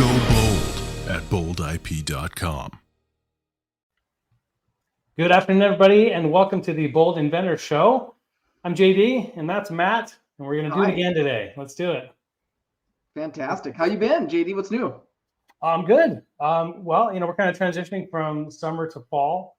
Go bold at boldip.com. Good afternoon, everybody, and welcome to the Bold Inventor Show. I'm JD, and that's Matt, and we're going to do it again today. Let's do it. Fantastic. How you been, JD? What's new? I'm good. Well, we're kind of transitioning from summer to fall.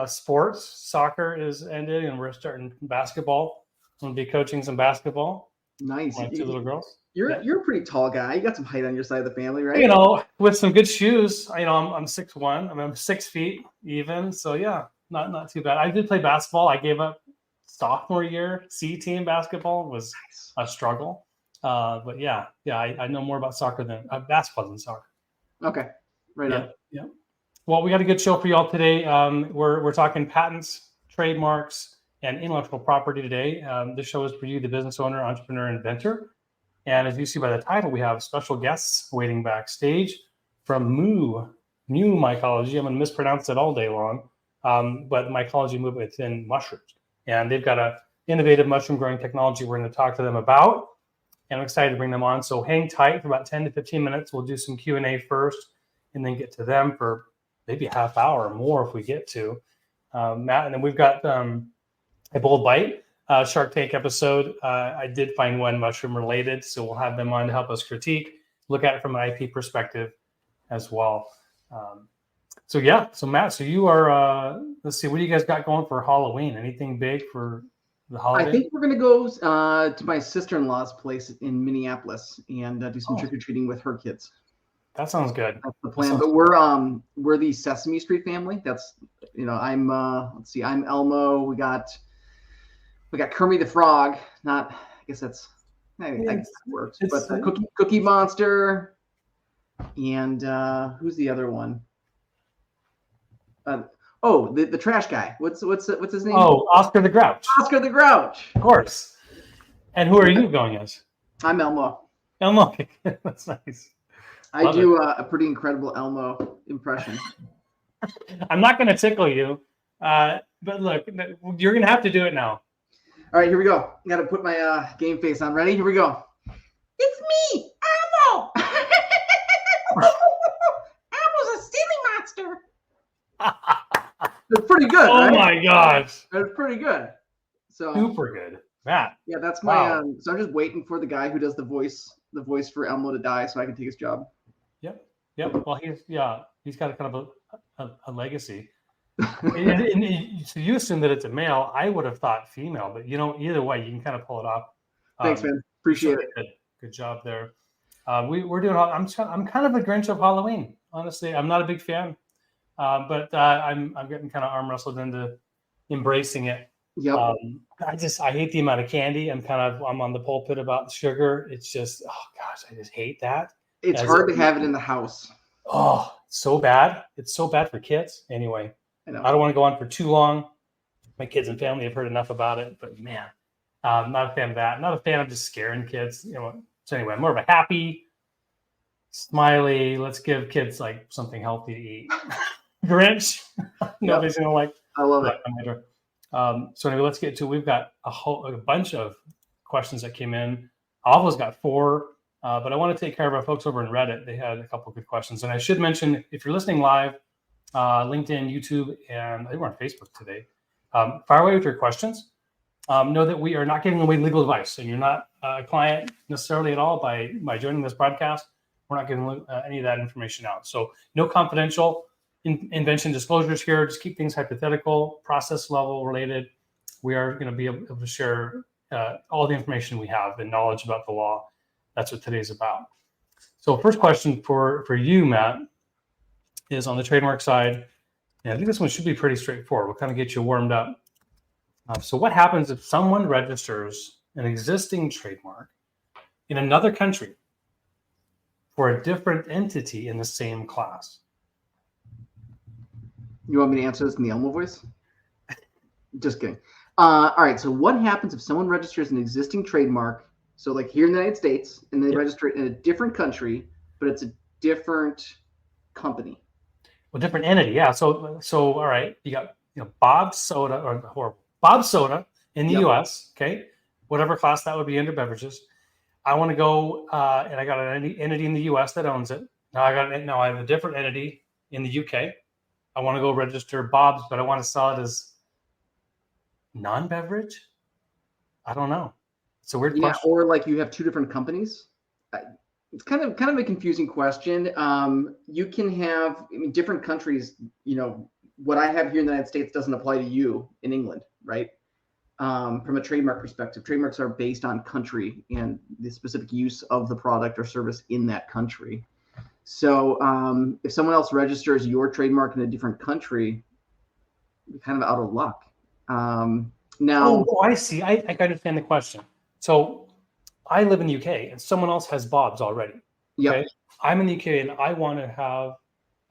Sports, soccer is ended, and we're starting basketball. I'm going to be coaching some basketball. Nice. My two little girls. You're a pretty tall guy. You got some height on your side of the family, right? With some good shoes. I'm 6'1". I'm 6 feet even. So yeah, not too bad. I did play basketball. I gave up sophomore year. C team basketball was a struggle. But yeah, I know more about soccer than basketball than soccer. Okay, right on. Yeah. Well, we got a good show for y'all today. We're talking patents, trademarks, and intellectual property today. This show is for you, the business owner, entrepreneur, inventor. And as you see by the title, we have special guests waiting backstage from MuMycology. I'm going to mispronounce it all day long, but mycology movement within mushrooms. And they've got a innovative mushroom growing technology we're going to talk to them about. And I'm excited to bring them on. So hang tight for about 10 to 15 minutes. We'll do some Q&A first and then get to them for maybe a half hour or more if we get to. Matt, and then we've got a Bold Bite Shark Tank episode. I did find one mushroom related, so we'll have them on to help us critique, look at it from an IP perspective as well. So Matt, so you are, let's see, what do you guys got going for Halloween? Anything big for the holiday? I think we're going to go to my sister-in-law's place in Minneapolis and do some trick-or-treating with her kids. That sounds good. That's the plan. But we're the Sesame Street family. That's, I'm I'm Elmo. We got Kermit the Frog. I guess that works. But Cookie Monster, and who's the other one? The trash guy. What's his name? Oh, Oscar the Grouch. Oscar the Grouch. Of course. And who are you going as? I'm Elmo. Elmo. That's nice. I do a pretty incredible Elmo impression. I'm not going to tickle you, but look, you're going to have to do it now. All right, here we go. I got to put my game face on. Ready? Here we go. It's me, Elmo. Elmo's a silly monster. It's pretty good, right? Oh my gosh. That's pretty good. So super good. Matt. Yeah, that's my so I'm just waiting for the guy who does the voice for Elmo to die so I can take his job. Yep. Well, he's got a kind of a legacy. and so you assume that it's a male. I would have thought female, but either way, you can kind of pull it off. Thanks, man. Appreciate it. Good job there. We're doing. I'm kind of a Grinch of Halloween. Honestly, I'm not a big fan, but I'm getting kind of arm wrestled into embracing it. Yep. I hate the amount of candy. I'm on the pulpit about sugar. It's just, oh gosh, I just hate that. It's hard to have it in the house. Oh, so bad. It's so bad for kids. Anyway, I know. I don't want to go on for too long. My kids and family have heard enough about it, but man, not a fan of that. Not a fan of just scaring kids. So anyway, I'm more of a happy, smiley, let's give kids like something healthy to eat. Grinch. Nobody's going to like. I love it. So anyway, let's get to, we've got a bunch of questions that came in. Alva's got 4, but I want to take care of our folks over in Reddit. They had a couple of good questions. And I should mention, if you're listening live, LinkedIn, YouTube, and I think we're on Facebook today, fire away with your questions. Know that we are not giving away legal advice, and you're not a client necessarily at all by joining this broadcast. We're not giving any of that information out. So no confidential invention disclosures here. Just keep things hypothetical, process level related. We are going to be able to share all the information we have and knowledge about the law. That's what today's about. So first question for you, Matt, is on the trademark side. And I think this one should be pretty straightforward. We'll kind of get you warmed up. So what happens if someone registers an existing trademark in another country for a different entity in the same class? You want me to answer this in the Elmo voice? Just kidding. All right. So what happens if someone registers an existing trademark? So like here in the United States, and they register it in a different country, but it's a different company. Well, different entity. Yeah. So all right. You got Bob Soda or Bob Soda in the U.S. Okay. Whatever class that would be under beverages. I want to go and I got an entity in the U.S. that owns it. Now I have a different entity in the UK. I want to go register Bob's, but I want to sell it as non-beverage. I don't know. It's a weird question. Or like you have two different companies. It's kind of a confusing question. You can have different countries. What I have here in the United States doesn't apply to you in England, right? From a trademark perspective, trademarks are based on country and the specific use of the product or service in that country. So if someone else registers your trademark in a different country, you're kind of out of luck. Now, I see. I understand the question. So I live in the UK and someone else has Bob's already. Yep. Okay. I'm in the UK and I want to have,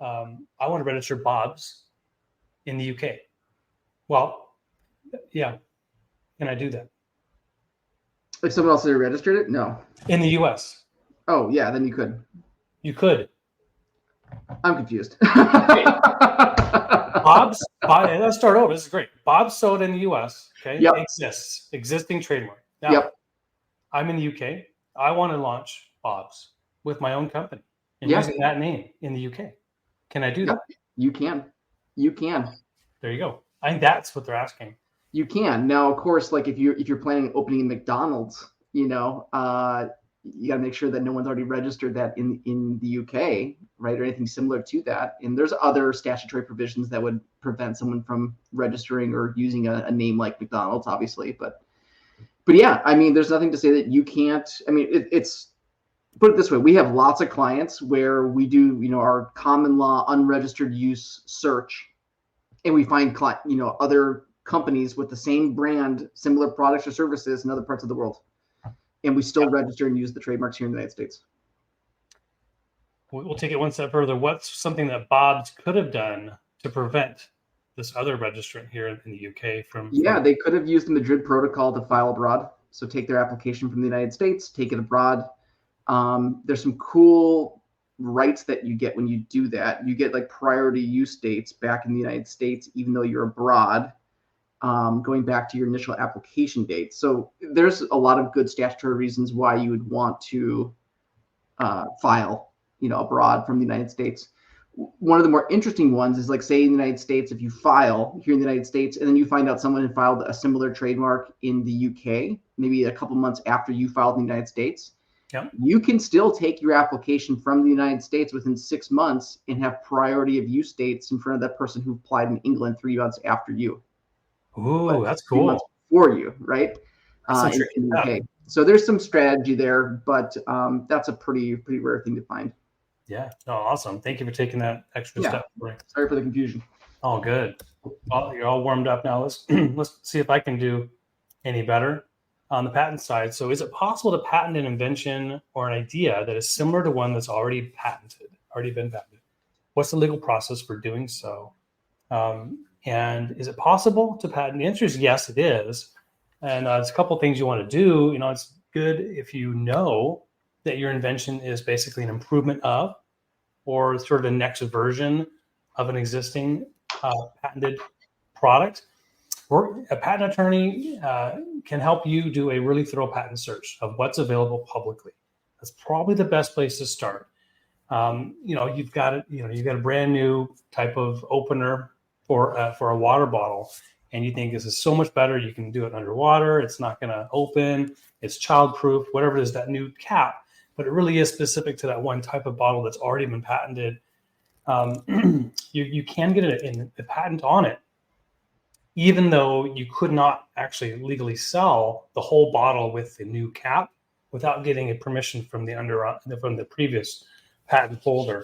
I want to register Bob's in the UK. Well, yeah. Can I do that? If someone else had registered it? No. In the US? Oh, yeah, then you could. You could. I'm confused. Bob's, let's start over. This is great. Bob's soda in the US, okay? Yep. Exists. Existing trademark. Now, yep. I'm in the UK. I want to launch Bob's with my own company and yep. using that name in the UK. Can I do that? You can. You can. There you go. I think that's what they're asking. You can. Now, of course, like if you're planning on opening a McDonald's, you got to make sure that no one's already registered that in the UK, right, or anything similar to that. And there's other statutory provisions that would prevent someone from registering or using a name like McDonald's, obviously. But yeah, I mean, there's nothing to say that you can't. I mean, it's put it this way: we have lots of clients where we do, our common law unregistered use search, and we find other companies with the same brand, similar products or services in other parts of the world. And we still register and use the trademarks here in the United States. We'll take it one step further. What's something that Bob's could have done to prevent this other registrant here in the UK from? Yeah, they could have used the Madrid Protocol to file abroad. So take their application from the United States, take it abroad. There's some cool rights that you get when you do that. You get like priority use dates back in the United States, even though you're abroad. Going back to your initial application date. So there's a lot of good statutory reasons why you would want to file, abroad from the United States. One of the more interesting ones is like, say in the United States, if you file here in the United States and then you find out someone had filed a similar trademark in the UK, maybe a couple months after you filed in the United States, you can still take your application from the United States within 6 months and have priority of use dates in front of that person who applied in England 3 months after you. Ooh, that's cool. For you, right? In the UK. So there's some strategy there, but that's a pretty rare thing to find. Yeah. Oh, awesome. Thank you for taking that extra step. Sorry for the confusion. Oh, good. Well, you're all warmed up now. Let's see if I can do any better on the patent side. So is it possible to patent an invention or an idea that is similar to one that's already been patented? What's the legal process for doing so? And is it possible to patent? The answer is yes, it is. And it's a couple of things you want to do. It's good if you know that your invention is basically an improvement of or sort of the next version of an existing patented product. Or a patent attorney can help you do a really thorough patent search of what's available publicly. That's probably the best place to start. You've got a brand new type of opener for a water bottle, and you think this is so much better. You can do it underwater. It's not going to open. It's child-proof, whatever it is, that new cap. But it really is specific to that one type of bottle that's already been patented. You can get a patent on it, even though you could not actually legally sell the whole bottle with the new cap without getting a permission from the previous patent holder.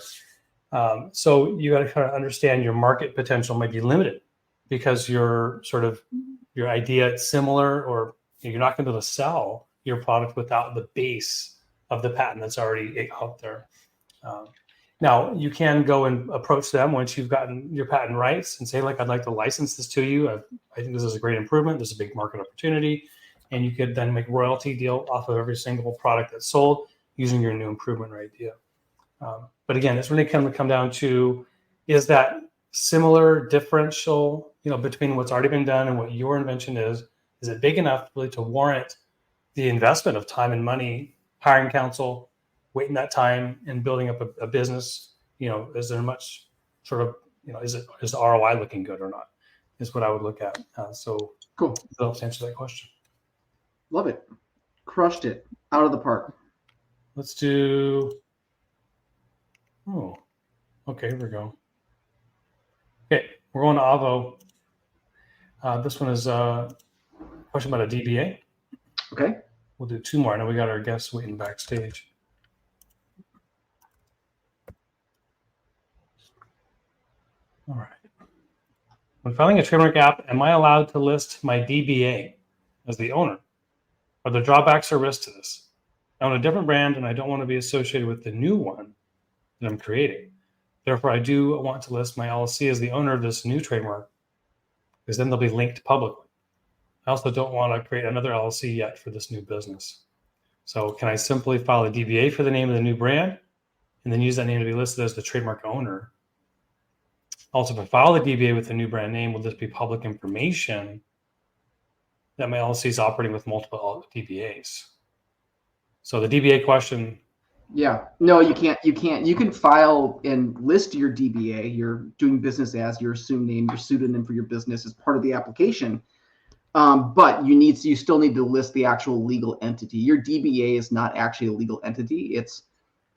So you got to kind of understand your market potential might be limited because your idea is similar, or you're not going to be able to sell your product without the base of the patent that's already out there. Now you can go and approach them once you've gotten your patent rights and say, like, I'd like to license this to you. I think this is a great improvement. This is a big market opportunity. And you could then make a royalty deal off of every single product that's sold using your new improvement or idea. But again, it's really going to come down to, is that similar differential, between what's already been done and what your invention is it big enough really to warrant the investment of time and money, hiring counsel, waiting that time and building up a business, is there much sort of, is the ROI looking good or not, is what I would look at. So Cool. that helps answer that question. Love it. Crushed it. Out of the park. Let's do, okay, here we go. Okay, we're going to Avo. This one is a question about a DBA. Okay. We'll do 2 more. I know we got our guests waiting backstage. All right. When filing a trademark app, am I allowed to list my DBA as the owner? Are there drawbacks or risks to this? I own a different brand and I don't want to be associated with the new one that I'm creating. Therefore, I do want to list my LLC as the owner of this new trademark, because then they'll be linked publicly. I also don't want to create another LLC yet for this new business. So can I simply file a DBA for the name of the new brand and then use that name to be listed as the trademark owner? Also, if I file the DBA with the new brand name, will this be public information that my LLC is operating with multiple DBAs? So the DBA question. Yeah. No, you can't. You can file and list your DBA, you're doing business as, your assumed name, your pseudonym for your business as part of the application. But you still need to list the actual legal entity. Your DBA is not actually a legal entity. It's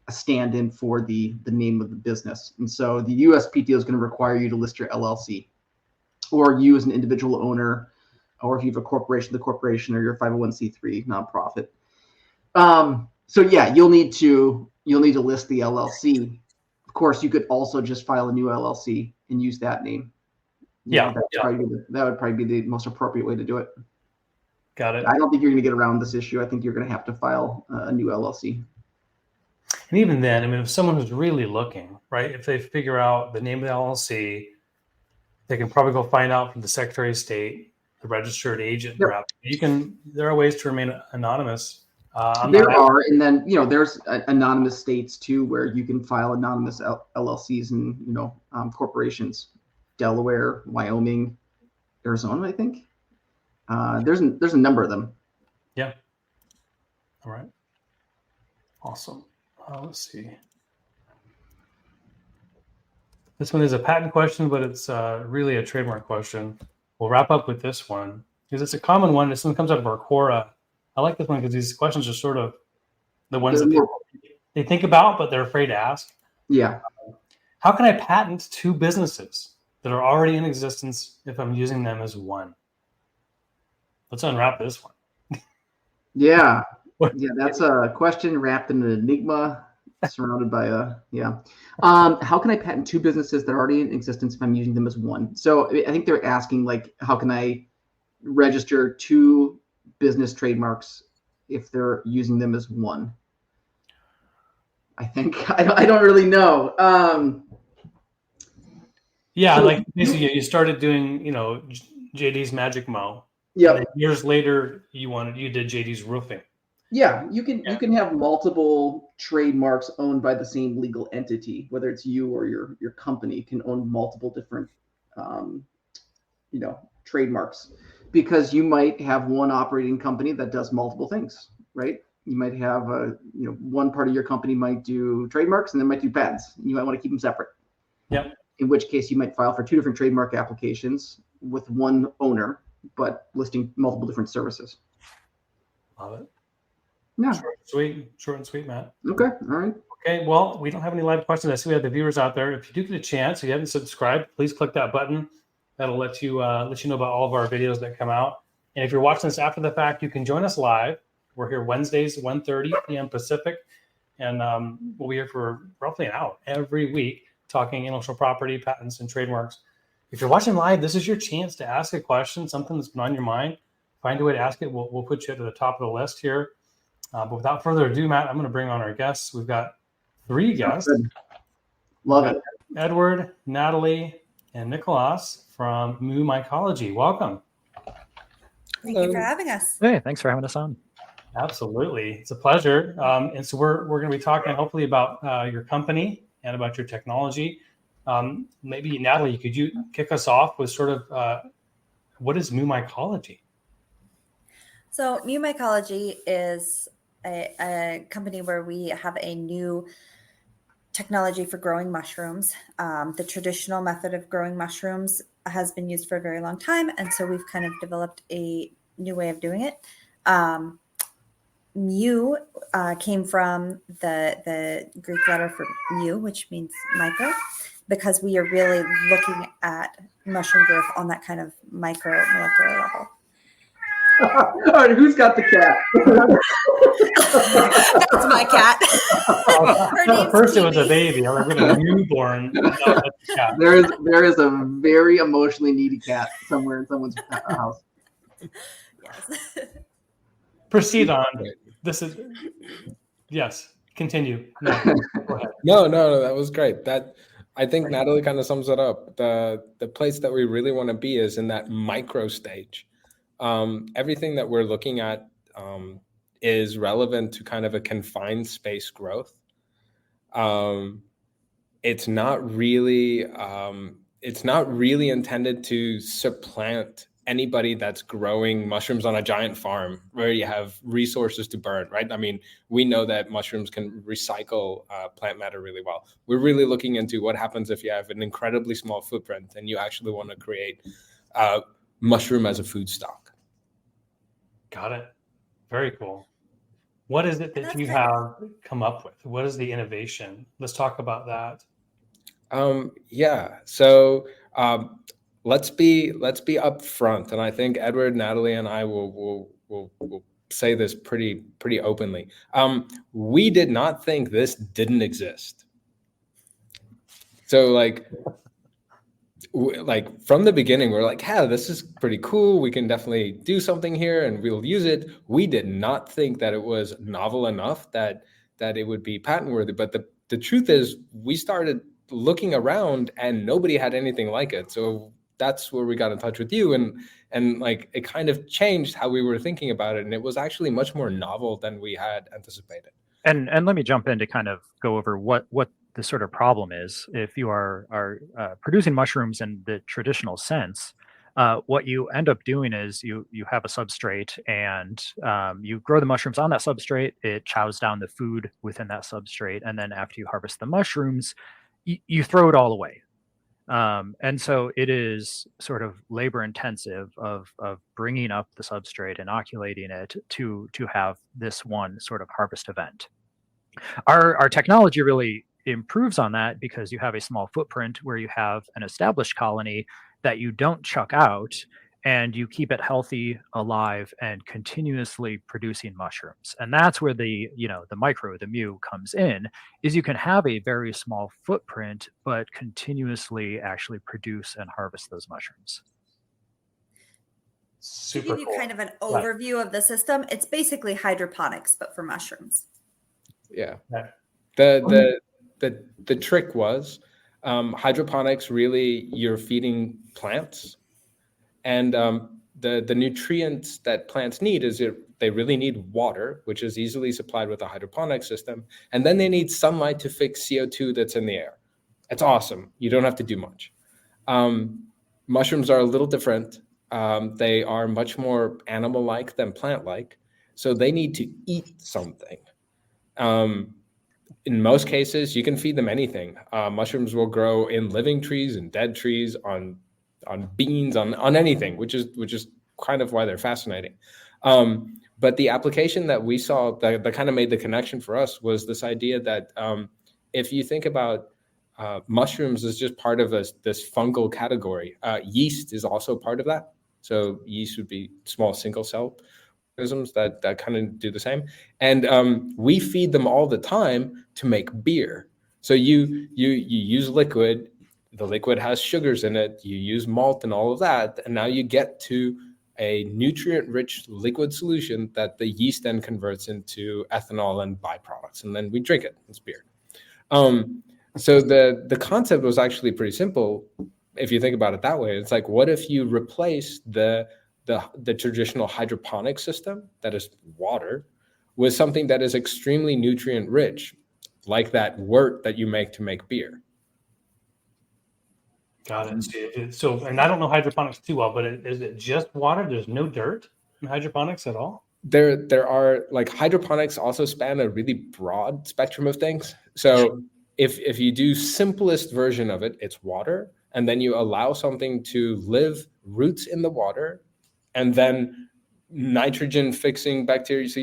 a stand-in for the name of the business. And so the USPTO is going to require you to list your LLC, or you as an individual owner, or if you have a corporation, the corporation, or your 501c3 nonprofit. So yeah, you'll need to list the LLC. Of course, you could also just file a new LLC and use that name. That would probably be the most appropriate way to do it. Got it. I don't think you're going to get around this issue. I think you're going to have to file a new LLC. And even then, I mean, if someone who's really looking, right, if they figure out the name of the LLC, they can probably go find out from the Secretary of State, the registered agent. Yep. Perhaps there are ways to remain anonymous. And then there's anonymous states too, where you can file anonymous LLCs and corporations. Delaware, Wyoming, Arizona, I think. There's a number of them. Yeah. All right. Awesome. Let's see. This one is a patent question, but it's really a trademark question. We'll wrap up with this one because it's a common one. This one comes out of our Quora. I like this one because these questions are sort of the ones that they think about, but they're afraid to ask. Yeah. How can I patent 2 businesses that are already in existence if I'm using them as one? Let's unwrap this one. Yeah. Yeah, that's a question wrapped in an enigma, surrounded by how can I patent 2 businesses that are already in existence if I'm using them as one? So I think they're asking, like, how can I register 2 business trademarks if they're using them as one? I think I don't really know. Like basically you started doing, JD's Magic Mo. Yeah. Years later, you did JD's Roofing. Yeah, you can have multiple trademarks owned by the same legal entity, whether it's you or your company can own multiple different, trademarks, because you might have one operating company that does multiple things, right? You might have one part of your company might do trademarks and then might do patents. You might want to keep them separate. Yep. In which case you might file for 2 different trademark applications with one owner, but listing multiple different services. Love it. Yeah. Short and sweet, Matt. Okay. All right. Okay. Well, we don't have any live questions. I see we have the viewers out there. If you do get a chance, if you haven't subscribed, please click that button. That'll let you know about all of our videos that come out. And if you're watching this after the fact, you can join us live. We're here Wednesdays, 1:30 p.m. Pacific. And we'll be here for roughly an hour every week talking intellectual property, patents, and trademarks. If you're watching live, this is your chance to ask a question, something that's been on your mind. Find a way to ask it. We'll put you to the top of the list here. But without further ado, Matt, I'm going to bring on our guests. We've got 3 guests. Love it. Edward, Natalie, and Nicholas from MuMycology. Welcome. Thank you for having us. Hey, thanks for having us on. Absolutely. It's a pleasure. And so we're going to be talking hopefully about your company and about your technology. Maybe, Natalie, could you kick us off with sort of what is MuMycology? So MuMycology is a company where we have a new technology for growing mushrooms. The traditional method of growing mushrooms has been used for a very long time, and so we've kind of developed a new way of doing it. Mu came from the Greek letter for mu, which means micro, because we are really looking at mushroom growth on that kind of micro molecular level. All right, who's got the cat? That's my cat. Her name's First, it was a Kiwi. baby. I was going to newborn. No, that's a cat. There is a very emotionally needy cat somewhere in someone's house. Yes. Proceed on. This is yes. Continue. No, go ahead. No, that was great. That I think Natalie kind of sums it up. The place that we really want to be is in that micro stage. Everything that we're looking at is relevant to kind of a confined space growth. It's not really intended to supplant anybody that's growing mushrooms on a giant farm where you have resources to burn, right? I mean, we know that mushrooms can recycle plant matter really well. We're really looking into what happens if you have an incredibly small footprint and you actually want to create mushroom as a food stock. Got it. Very cool. What is it that you have come up with? What is the innovation? Let's talk about that. Yeah. So let's be upfront, and I think Edward, Natalie, and I will say this pretty openly. We did not think this didn't exist. So like from the beginning, we're like, yeah, this is pretty cool. We can definitely do something here and we'll use it. We did not think that it was novel enough that it would be patent worthy. But the truth is we started looking around and nobody had anything like it. So that's where we got in touch with you and like it kind of changed how we were thinking about it. And it was actually much more novel than we had anticipated. And let me jump in to kind of go over what the sort of problem is. If you are producing mushrooms in the traditional sense, what you end up doing is you have a substrate and you grow the mushrooms on that substrate. It chows down the food within that substrate. And then after you harvest the mushrooms, you throw it all away. And so it is sort of labor intensive of bringing up the substrate, inoculating it to have this one sort of harvest event. Our technology really improves on that because you have a small footprint where you have an established colony that you don't chuck out and you keep it healthy, alive, and continuously producing mushrooms. And that's where the micro, the mu comes in, is you can have a very small footprint, but continuously actually produce and harvest those mushrooms. Super to give you cool. kind of an overview of the system, it's basically hydroponics, but for mushrooms. Yeah. Yeah. The trick was hydroponics, really you're feeding plants. And the nutrients that plants need they really need water, which is easily supplied with a hydroponic system. And then they need sunlight to fix CO2 that's in the air. It's awesome. You don't have to do much. Mushrooms are a little different. They are much more animal-like than plant-like. So they need to eat something. In most cases, you can feed them anything. Mushrooms will grow in living trees and dead trees, on beans, on anything, which is kind of why they're fascinating. But the application that we saw that kind of made the connection for us was this idea that if you think about mushrooms as just part of this fungal category, yeast is also part of that. So yeast would be small single cell organisms that kind of do the same. And we feed them all the time to make beer. So you use liquid. The liquid has sugars in it. You use malt and all of that. And now you get to a nutrient-rich liquid solution that the yeast then converts into ethanol and byproducts. And then we drink it. It's beer. So the concept was actually pretty simple. If you think about it that way, it's like, what if you replace the traditional hydroponic system, that is water, with something that is extremely nutrient-rich, like that wort that you make to make beer? Got it. So, and I don't know hydroponics too well, but is it just water? There's no dirt in hydroponics at all? there are like hydroponics also span a really broad spectrum of things. So if you do simplest version of it, it's water, and then you allow something to live roots in the water, and then nitrogen fixing bacteria. So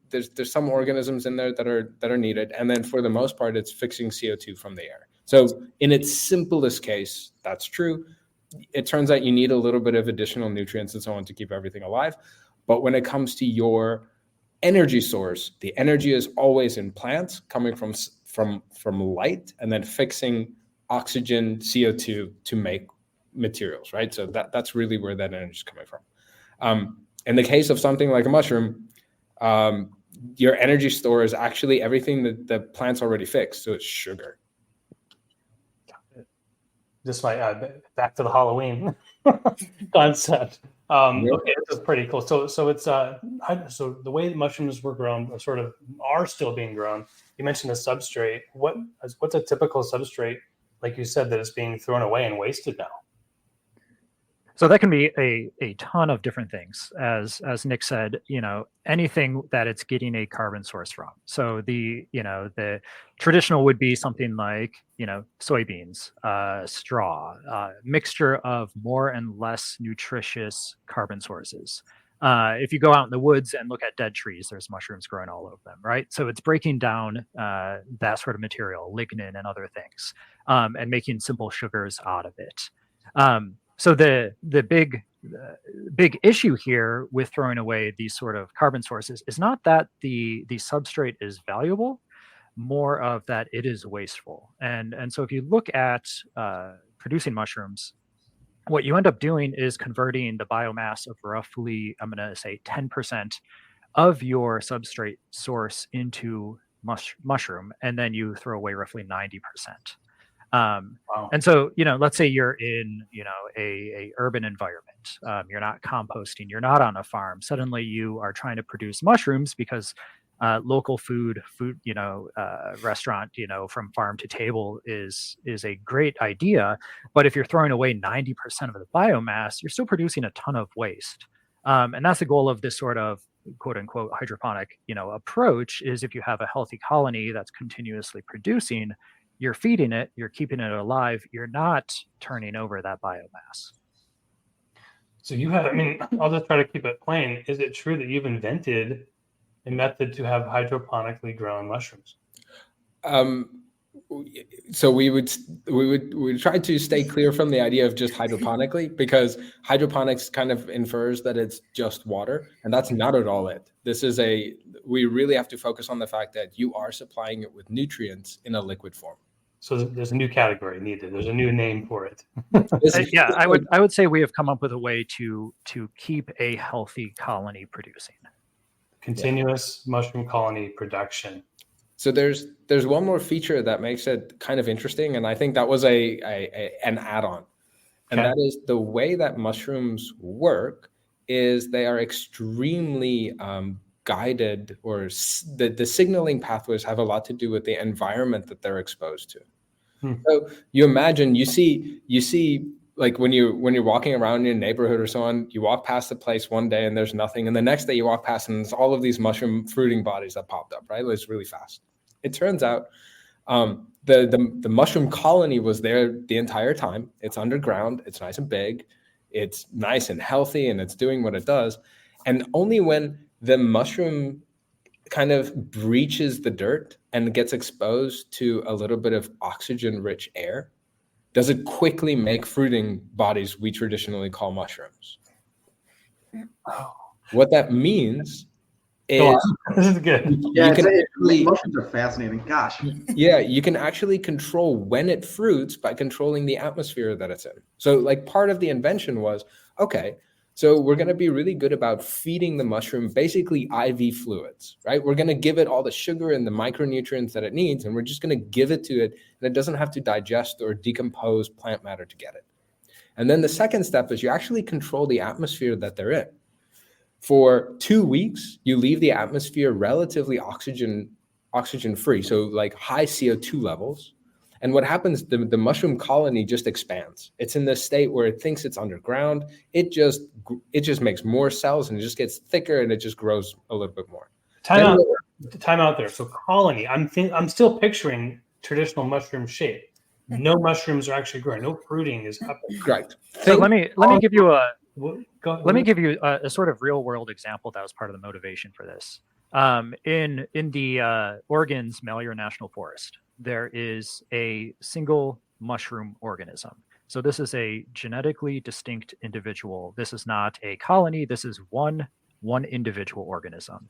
there's some organisms in there that are needed, and then for the most part, it's fixing CO2 from the air. So in its simplest case, that's true. It turns out you need a little bit of additional nutrients and so on to keep everything alive. But when it comes to your energy source, the energy is always in plants coming from light and then fixing oxygen, CO2 to make materials, right? So that's really where that energy is coming from. In the case of something like a mushroom, your energy store is actually everything that the plant's already fixed. So it's sugar. Just back to the Halloween concept. Okay, this is pretty cool. So it's so the way mushrooms were grown, or are still being grown. You mentioned a substrate. What's a typical substrate, like you said, that is being thrown away and wasted now? So that can be a ton of different things. As Nick said, anything that it's getting a carbon source from. So the traditional would be something like, soybeans, straw, mixture of more and less nutritious carbon sources. If you go out in the woods and look at dead trees, there's mushrooms growing all over them, right? So it's breaking down that sort of material, lignin and other things, and making simple sugars out of it. So the big issue here with throwing away these sort of carbon sources is not that the substrate is valuable, more of that it is wasteful. And so if you look at producing mushrooms, what you end up doing is converting the biomass of roughly, I'm going to say 10% of your substrate source into mushroom, and then you throw away roughly 90%. Wow. And so, let's say you're in, a urban environment. You're not composting. You're not on a farm. Suddenly, you are trying to produce mushrooms because local food, restaurant, from farm to table is a great idea. But if you're throwing away 90% of the biomass, you're still producing a ton of waste. And that's the goal of this sort of quote unquote hydroponic, approach. Is if you have a healthy colony that's continuously producing, you're feeding it, you're keeping it alive, you're not turning over that biomass. So I'll just try to keep it plain. Is it true that you've invented a method to have hydroponically grown mushrooms? So we would try to stay clear from the idea of just hydroponically, because hydroponics kind of infers that it's just water, and that's not at all it. We really have to focus on the fact that you are supplying it with nutrients in a liquid form. So there's a new category needed. There's a new name for it. Yeah, I would say we have come up with a way to keep a healthy colony producing. Continuous mushroom colony production. So there's one more feature that makes it kind of interesting, and I think that was an add-on. And that is the way that mushrooms work is they are extremely guided, or the signaling pathways have a lot to do with the environment that they're exposed to. So you imagine you see like when you're walking around in your neighborhood or so on, you walk past the place one day and there's nothing, and the next day you walk past and there's all of these mushroom fruiting bodies that popped up, right? It's really fast. It turns out the mushroom colony was there the entire time. It's underground, it's nice and big, it's nice and healthy, and it's doing what it does. And only when the mushroom kind of breaches the dirt and gets exposed to a little bit of oxygen-rich air does it quickly make fruiting bodies we traditionally call mushrooms. What that means is this is good. Yeah, mushrooms are fascinating. Gosh. Yeah, you can actually control when it fruits by controlling the atmosphere that it's in. So like part of the invention was, okay, so we're going to be really good about feeding the mushroom basically IV fluids, right? We're going to give it all the sugar and the micronutrients that it needs, and we're just going to give it to it, and it doesn't have to digest or decompose plant matter to get it. And then the second step is you actually control the atmosphere that they're in. For 2 weeks, you leave the atmosphere relatively oxygen free, so like high CO2 levels. And what happens, the mushroom colony just expands. It's in this state where it thinks it's underground. It just makes more cells and it just gets thicker and it just grows a little bit more. Time out there. So colony, I'm still picturing traditional mushroom shape. No mushrooms are actually growing. No fruiting is happening. Right. So let me give you a Let me give you a sort of real world example that was part of the motivation for this. In the Oregon's Malheur National Forest, there is a single mushroom organism. So this is a genetically distinct individual. This is not a colony. This is one individual organism.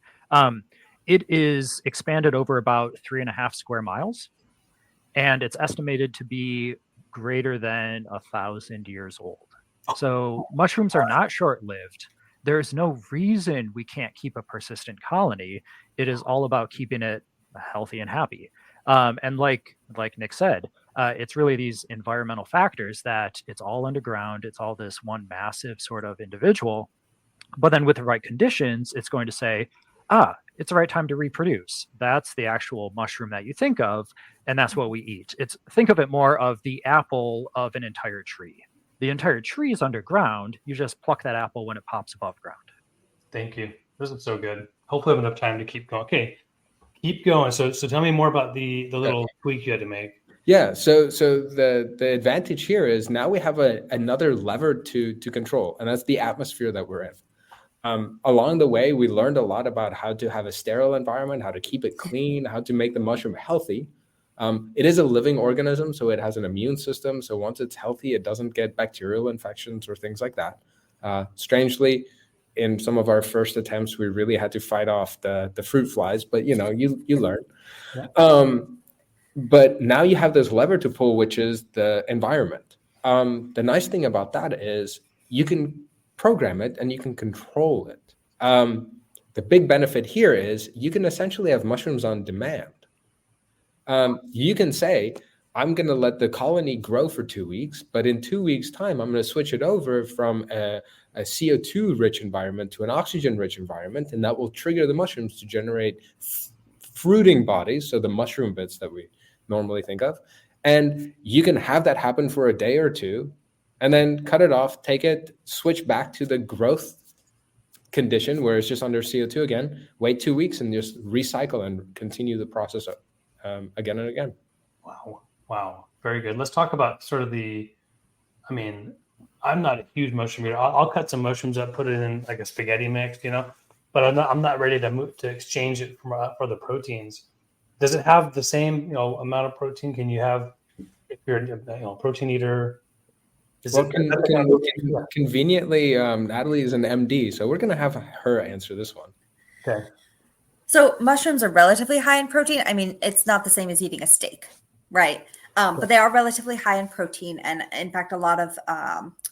It is expanded over about 3.5 square miles, and it's estimated to be greater than 1,000 years old. So mushrooms are not short-lived. There's no reason we can't keep a persistent colony. It is all about keeping it healthy and happy. And like Nick said, it's really these environmental factors that it's all underground. It's all this one massive sort of individual. But then with the right conditions, it's going to say, it's the right time to reproduce. That's the actual mushroom that you think of, and that's what we eat. Think of it more of the apple of an entire tree. The entire tree is underground. You just pluck that apple when it pops above ground. Thank you. This is so good. Hopefully I have enough time to keep going. Okay, keep going. So tell me more about the little tweak you had to make. Yeah. So the advantage here is now we have another lever to control, and that's the atmosphere that we're in. Along the way, we learned a lot about how to have a sterile environment, how to keep it clean, how to make the mushroom healthy. It is a living organism, so it has an immune system. So once it's healthy, it doesn't get bacterial infections or things like that. Strangely, in some of our first attempts, we really had to fight off the fruit flies, but you learn. Yeah. But now you have this lever to pull, which is the environment. The nice thing about that is you can program it and you can control it. The big benefit here is you can essentially have mushrooms on demand. You can say, I'm going to let the colony grow for 2 weeks, but in 2 weeks' time, I'm going to switch it over from a CO2-rich environment to an oxygen-rich environment, and that will trigger the mushrooms to generate fruiting bodies, so the mushroom bits that we normally think of. And you can have that happen for a day or two, and then cut it off, take it, switch back to the growth condition where it's just under CO2 again, wait 2 weeks, and just recycle and continue the process again and again. Wow. Very good. Let's talk about sort of I'm not a huge mushroom eater. I'll cut some mushrooms up, put it in like a spaghetti mix, but I'm not ready to exchange it for the proteins. Does it have the same, amount of protein? Can you have, if you're a protein eater? Conveniently, Natalie is an MD, so we're going to have her answer this one. Okay. So mushrooms are relatively high in protein. It's not the same as eating a steak, right? But they are relatively high in protein. And in fact, a lot of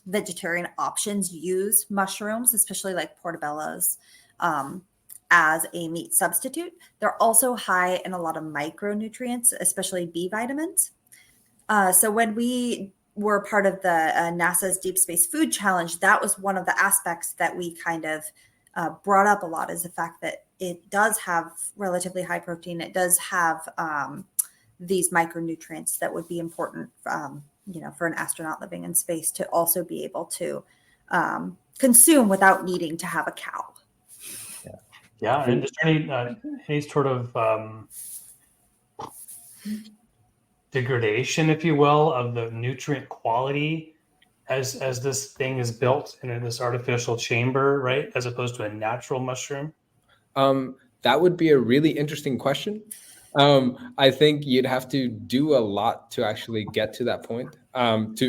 vegetarian options use mushrooms, especially like portobellos, as a meat substitute. They're also high in a lot of micronutrients, especially B vitamins. So when we were part of the NASA's Deep Space Food Challenge, that was one of the aspects that we kind of brought up a lot, is the fact that it does have relatively high protein. It does have these micronutrients that would be important, for an astronaut living in space to also be able to consume without needing to have a cow. Yeah, and is there any sort of degradation, if you will, of the nutrient quality as this thing is built in this artificial chamber, right, as opposed to a natural mushroom? That would be a really interesting question. I think you'd have to do a lot to actually get to that point,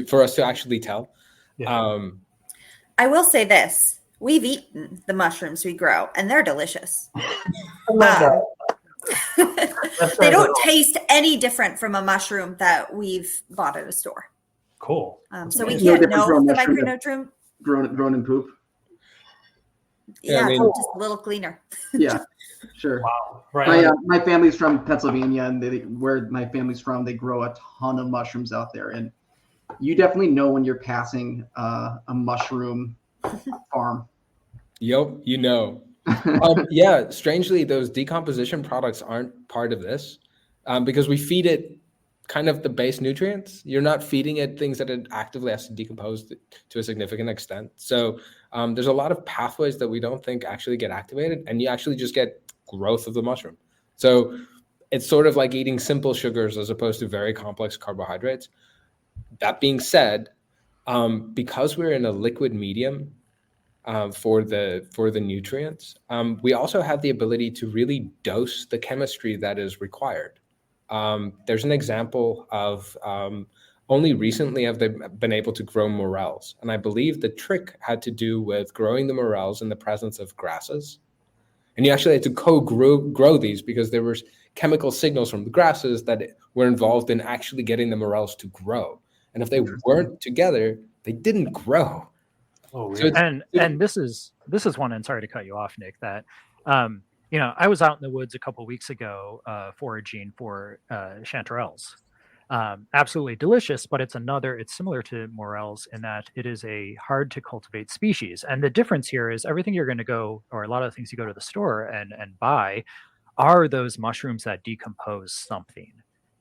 for us to actually tell. Yeah. I will say this. We've eaten the mushrooms we grow, and they're delicious. They don't taste any different from a mushroom that we've bought at a store. Cool. So we can't know the micronutrient grown in poop. Yeah, it's just a little cleaner. Yeah, sure. Wow. Right. My family's from Pennsylvania, and where my family's from, they grow a ton of mushrooms out there, and you definitely know when you're passing a mushroom farm. Yep, yeah, strangely, those decomposition products aren't part of this, because we feed it kind of the base nutrients. You're not feeding it things that it actively has to decompose to a significant extent. So there's a lot of pathways that we don't think actually get activated, and you actually just get growth of the mushroom. So it's sort of like eating simple sugars as opposed to very complex carbohydrates. That being said, because we're in a liquid medium for the nutrients, we also have the ability to really dose the chemistry that is required. There's an example of only recently have they been able to grow morels. And I believe the trick had to do with growing the morels in the presence of grasses. And you actually had to grow these because there were chemical signals from the grasses that were involved in actually getting the morels to grow. And if they weren't together, they didn't grow. Oh, So weird. And this is one, and sorry to cut you off, Nick, that I was out in the woods a couple of weeks ago foraging for chanterelles. Absolutely delicious, but it's similar to morels in that it is a hard to cultivate species. And the difference here is everything you're going to go, or a lot of the things you go to the store and buy, are those mushrooms that decompose something.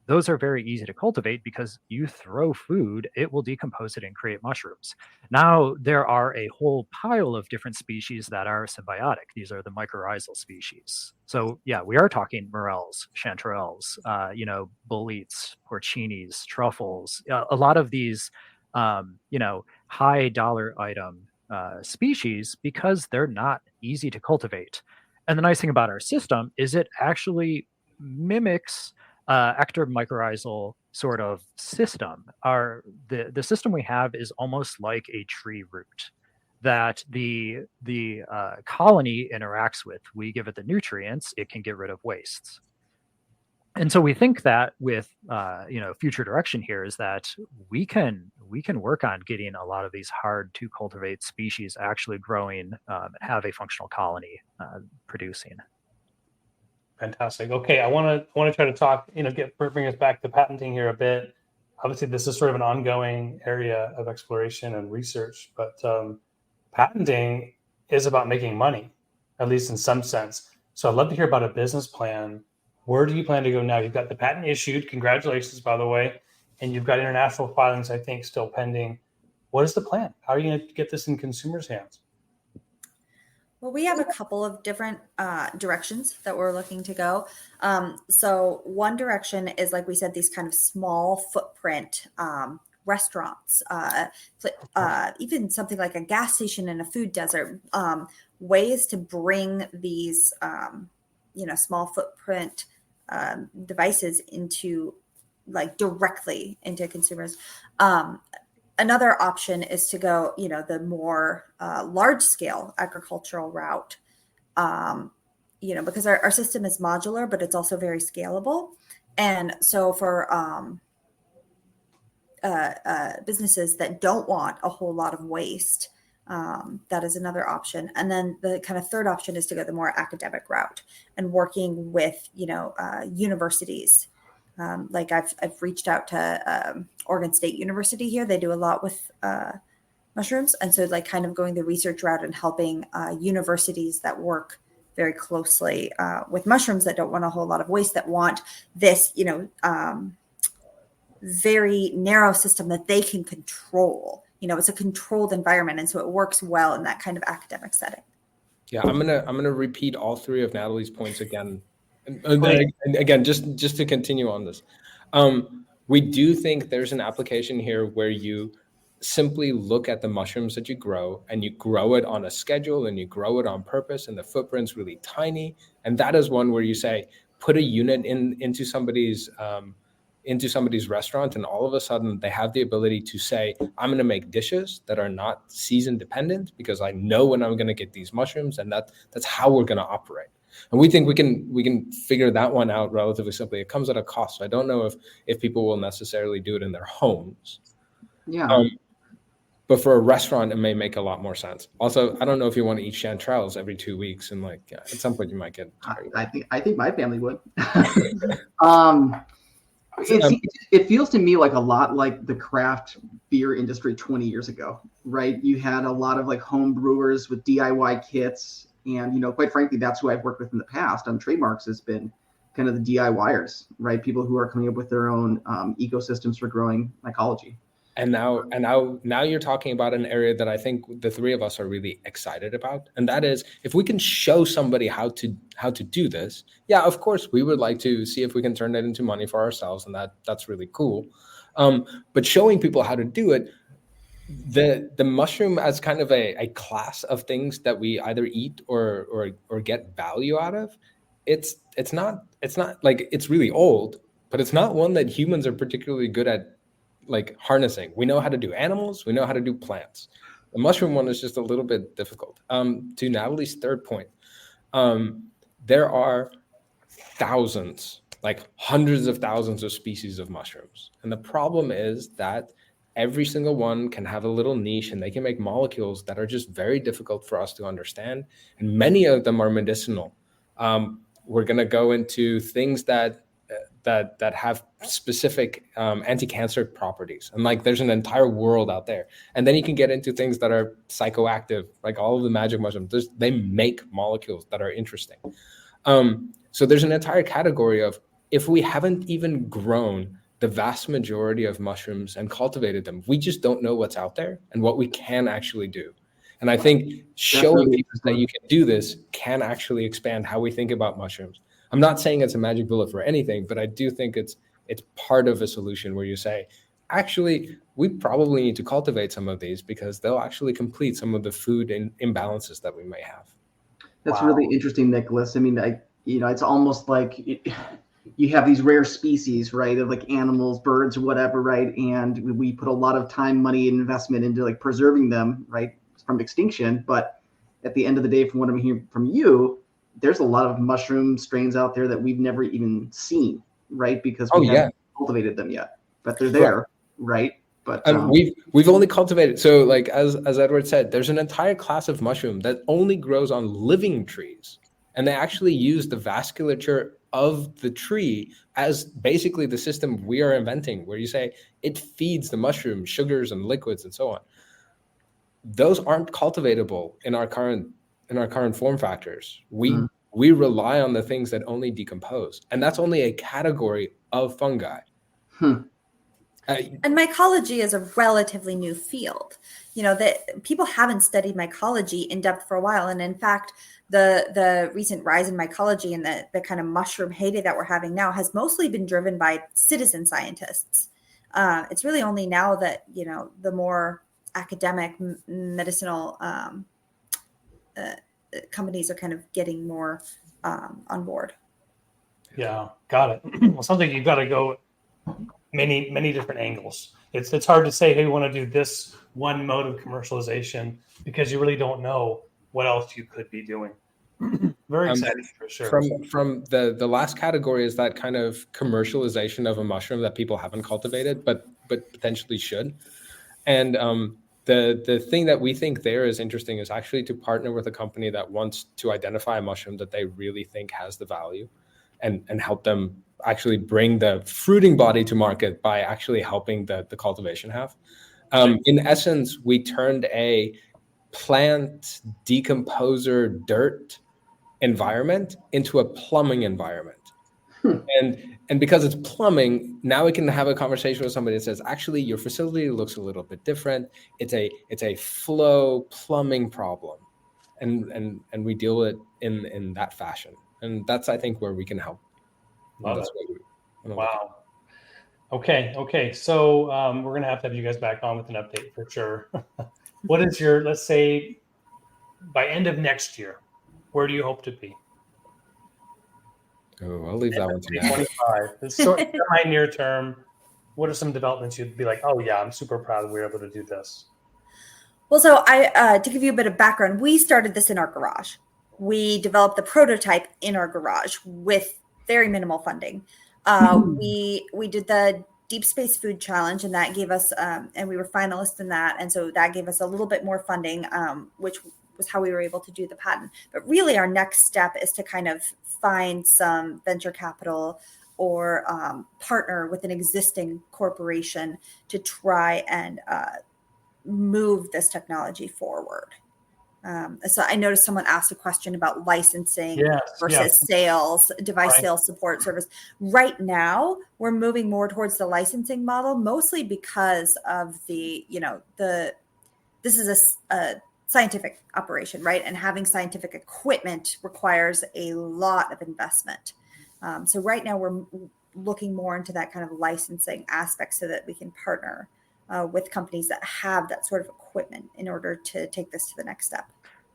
Those are very easy to cultivate because you throw food, it will decompose it and create mushrooms. Now, there are a whole pile of different species that are symbiotic. These are the mycorrhizal species. So yeah, we are talking morels, chanterelles, boletes, porcinis, truffles, a lot of these, high dollar item species because they're not easy to cultivate. And the nice thing about our system is it actually mimics ectomycorrhizal sort of system. The system we have is almost like a tree root that the colony interacts with. We give it the nutrients, it can get rid of wastes. And so we think that with future direction here is that we can work on getting a lot of these hard to cultivate species actually growing, have a functional colony producing. Fantastic. Okay, I want to try to talk, bring us back to patenting here a bit. Obviously, this is sort of an ongoing area of exploration and research, but patenting is about making money, at least in some sense. So I'd love to hear about a business plan. Where do you plan to go now? You've got the patent issued. Congratulations, by the way. And you've got international filings, I think, still pending. What is the plan? How are you going to get this in consumers' hands? Well, we have a couple of different directions that we're looking to go. So one direction is, like we said, these kind of small footprint restaurants, even something like a gas station in a food desert, ways to bring these, small footprint devices into directly into consumers. Another option is to go, the more large scale agricultural route, because our system is modular, but it's also very scalable. And so for businesses that don't want a whole lot of waste, that is another option. And then the kind of third option is to go the more academic route and working with, universities. Like I've reached out to Oregon State University here. They do a lot with mushrooms. And so kind of going the research route and helping universities that work very closely with mushrooms that don't want a whole lot of waste, that want this, very narrow system that they can control. It's a controlled environment. And so it works well in that kind of academic setting. Yeah, I'm gonna repeat all three of Natalie's points again. And again, just to continue on this, we do think there's an application here where you simply look at the mushrooms that you grow and you grow it on a schedule and you grow it on purpose, and the footprint's really tiny. And that is one where you say, put a unit into somebody's restaurant, and all of a sudden they have the ability to say, I'm going to make dishes that are not season dependent because I know when I'm going to get these mushrooms, and that's how we're going to operate. And we think we can figure that one out relatively simply. It comes at a cost. So I don't know if people will necessarily do it in their homes. Yeah. But for a restaurant, it may make a lot more sense. Also, I don't know if you want to eat chanterelles every 2 weeks, and at some point you might get tired. I think my family would. It feels to me like a lot like the craft beer industry 20 years ago, right? You had a lot of home brewers with DIY kits. And, quite frankly, that's who I've worked with in the past on trademarks, has been kind of the DIYers, right? People who are coming up with their own ecosystems for growing mycology. And now you're talking about an area that I think the three of us are really excited about, and that is if we can show somebody how to do this. Yeah, of course we would like to see if we can turn that into money for ourselves, and that's really cool. But showing people how to do it, the mushroom as kind of a class of things that we either eat or get value out of, it's not like it's really old, but it's not one that humans are particularly good at like harnessing. We know how to do animals, we know how to do plants. The mushroom one is just a little bit difficult. To Natalie's third point, there are thousands, like hundreds of thousands of species of mushrooms. And the problem is that every single one can have a little niche and they can make molecules that are just very difficult for us to understand. And many of them are medicinal. We're going to go into things that have specific anti-cancer properties. And like there's an entire world out there. And then you can get into things that are psychoactive, like all of the magic mushrooms. They make molecules that are interesting. So there's an entire category of, if we haven't even grown the vast majority of mushrooms and cultivated them, we just don't know what's out there and what we can actually do. And I think showing people that you can do this can actually expand how we think about mushrooms. I'm not saying it's a magic bullet for anything, but I do think it's part of a solution where you say, actually, we probably need to cultivate some of these because they'll actually complete some of the food imbalances that we may have. That's really interesting, Nicholas. I mean, it's almost like you have these rare species, right, of like animals, birds, or whatever, right? And we put a lot of time, money, and investment into like preserving them, right, from extinction. But at the end of the day, from what I'm hearing from you, there's a lot of mushroom strains out there that we've never even seen, right? Because we haven't cultivated them yet, but they're there, right? But we've only cultivated. So like as Edward said, there's an entire class of mushroom that only grows on living trees, and they actually use the vasculature of the tree as basically the system we are inventing, where you say it feeds the mushroom sugars and liquids and so on. Those aren't cultivatable in our current form factors. We rely on the things that only decompose, and that's only a category of fungi. And mycology is a relatively new field. That people haven't studied mycology in depth for a while, and in fact, the recent rise in mycology and the kind of mushroom heyday that we're having now has mostly been driven by citizen scientists. It's really only now that the more academic medicinal companies are kind of getting more on board. Yeah, got it. Well, something you've got to go many different angles. It's hard to say, hey, we want to do this one mode of commercialization because you really don't know what else you could be doing. Very exciting for sure. From the last category is that kind of commercialization of a mushroom that people haven't cultivated, but potentially should. And the thing that we think there is interesting is actually to partner with a company that wants to identify a mushroom that they really think has the value, and help them actually bring the fruiting body to market by actually helping the cultivation half. In essence, we turned a plant decomposer dirt environment into a plumbing environment. And because it's plumbing, now we can have a conversation with somebody that says, actually, your facility looks a little bit different. It's a flow plumbing problem. And we deal with it in that fashion. And that's, I think, where we can help. Love it. Wow. Okay. So we're going to have you guys back on with an update for sure. What is let's say, by end of next year, where do you hope to be? Oh, I'll leave that one to you. 25. It's sort of near term. What are some developments you'd be like, oh yeah, I'm super proud we were able to do this? Well, so I to give you a bit of background, we started this in our garage. We developed the prototype in our garage with very minimal funding. We did the Deep Space Food Challenge, and that gave us, and we were finalists in that, and so that gave us a little bit more funding, which was how we were able to do the patent. But really, our next step is to kind of find some venture capital or partner with an existing corporation to try and move this technology forward. So I noticed someone asked a question about licensing versus yeah. sales, device Right. sales support service. Right now, we're moving more towards the licensing model, mostly because of this is a scientific operation, right? And having scientific equipment requires a lot of investment. So right now we're looking more into that kind of licensing aspect so that we can partner with companies that have that sort of equipment in order to take this to the next step.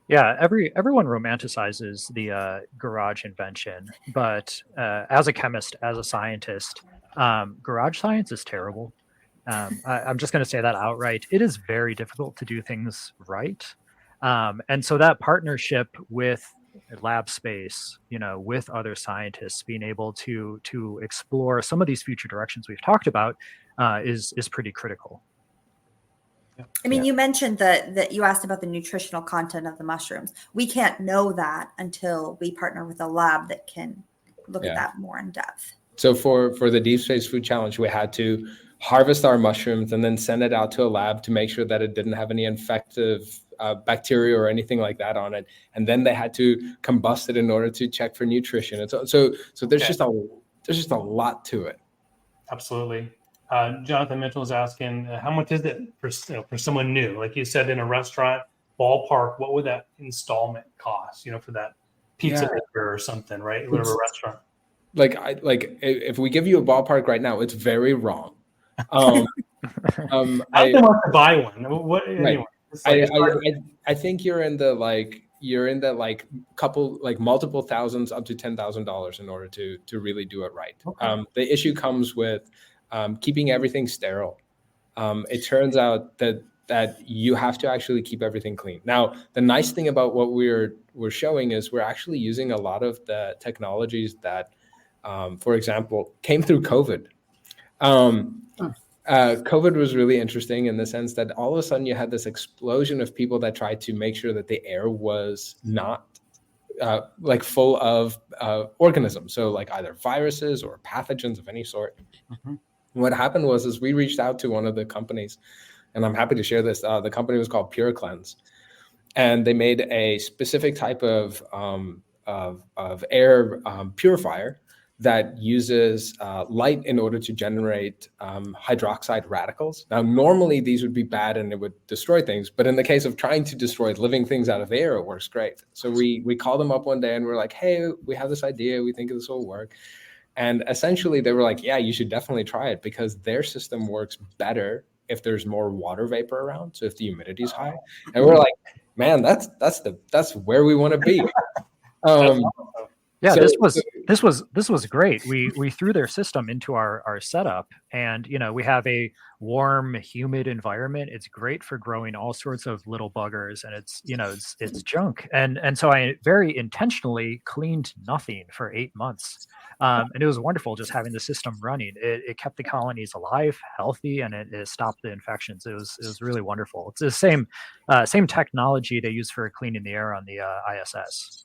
Yeah, everyone romanticizes the garage invention, but as a chemist, as a scientist, garage science is terrible. I'm just going to say that outright. It is very difficult to do things right, and so that partnership with lab space, with other scientists, being able to explore some of these future directions we've talked about, is pretty critical. I mean, you mentioned that you asked about the nutritional content of the mushrooms. We can't know that until we partner with a lab that can look at that more in depth. So for the Deep Space Food Challenge, we had to harvest our mushrooms and then send it out to a lab to make sure that it didn't have any infective bacteria or anything like that on it. And then they had to combust it in order to check for nutrition. And so there's just a lot to it. Absolutely. Jonathan Mitchell is asking, how much is it for someone new? Like you said, in a restaurant, ballpark, what would that installment cost? For that pizza maker or something, right? Whatever restaurant. If we give you a ballpark right now, it's very wrong. I don't want to buy one. What? Anyway, I think you're in the couple, multiple thousands up to $10,000 in order to really do it right. Okay. The issue comes with keeping everything sterile. It turns out that you have to actually keep everything clean. Now, the nice thing about what we're showing is we're actually using a lot of the technologies that, for example, came through COVID. COVID was really interesting in the sense that all of a sudden you had this explosion of people that tried to make sure that the air was not full of organisms. So either viruses or pathogens of any sort. Mm-hmm. What happened was we reached out to one of the companies, and I'm happy to share this. The company was called Pure Cleanse, and they made a specific type of air purifier that uses light in order to generate hydroxide radicals. Now, normally these would be bad and it would destroy things, but in the case of trying to destroy living things out of the air, it works great. So we called them up one day and we're like, hey, we have this idea. We think this will work. And essentially they were like, yeah, you should definitely try it because their system works better if there's more water vapor around. So if the humidity is high, and we're like, man, that's where we want to be. Yeah, this was great. We threw their system into our setup, and we have a warm, humid environment. It's great for growing all sorts of little buggers, and it's junk. And so I very intentionally cleaned nothing for 8 months, and it was wonderful just having the system running. It kept the colonies alive, healthy, and it stopped the infections. It was really wonderful. It's the same technology they use for cleaning the air on the ISS.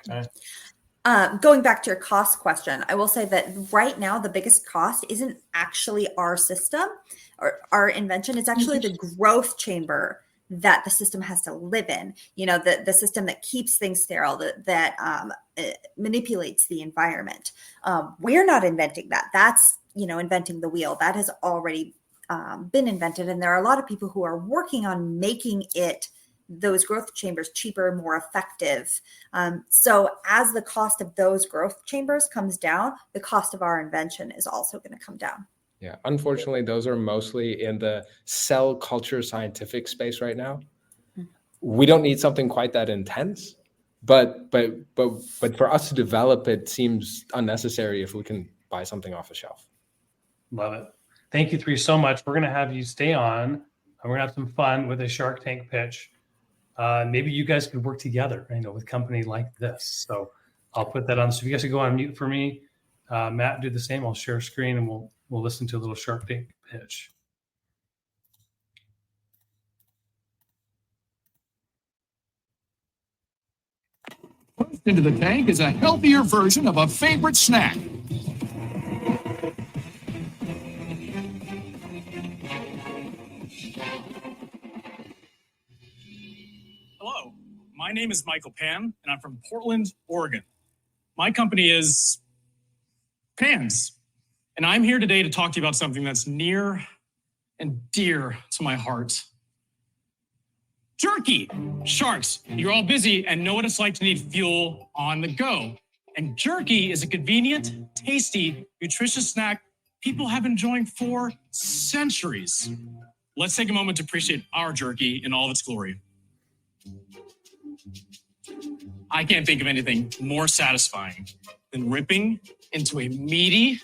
Okay. Going back to your cost question, I will say that right now the biggest cost isn't actually our system or our invention. It's actually the growth chamber that the system has to live in. The system that keeps things sterile, that manipulates the environment. We're not inventing that. That's inventing the wheel. That has already been invented, and there are a lot of people who are working on making those growth chambers cheaper, more effective. So as the cost of those growth chambers comes down, the cost of our invention is also going to come down. Yeah, unfortunately, those are mostly in the cell culture scientific space right now. Mm-hmm. We don't need something quite that intense, but for us to develop it seems unnecessary if we can buy something off the shelf. Love it. Thank you three so much. We're going to have you stay on, and we're going to have some fun with a Shark Tank pitch. Maybe you guys could work together, with companies like this. So I'll put that on. So if you guys could go on mute for me, Matt, do the same. I'll share screen and we'll listen to a little Shark Tank pitch. Pushed into the tank is a healthier version of a favorite snack. Hello, My name is Michael Pan, and I'm from Portland, Oregon. My company is Pans, and I'm here today to talk to you about something that's near and dear to my heart. Jerky. Sharks, you're all busy and know what it's like to need fuel on the go. And jerky is a convenient, tasty, nutritious snack people have been enjoying for centuries. Let's take a moment to appreciate our jerky in all of its glory. I can't think of anything more satisfying than ripping into a meaty,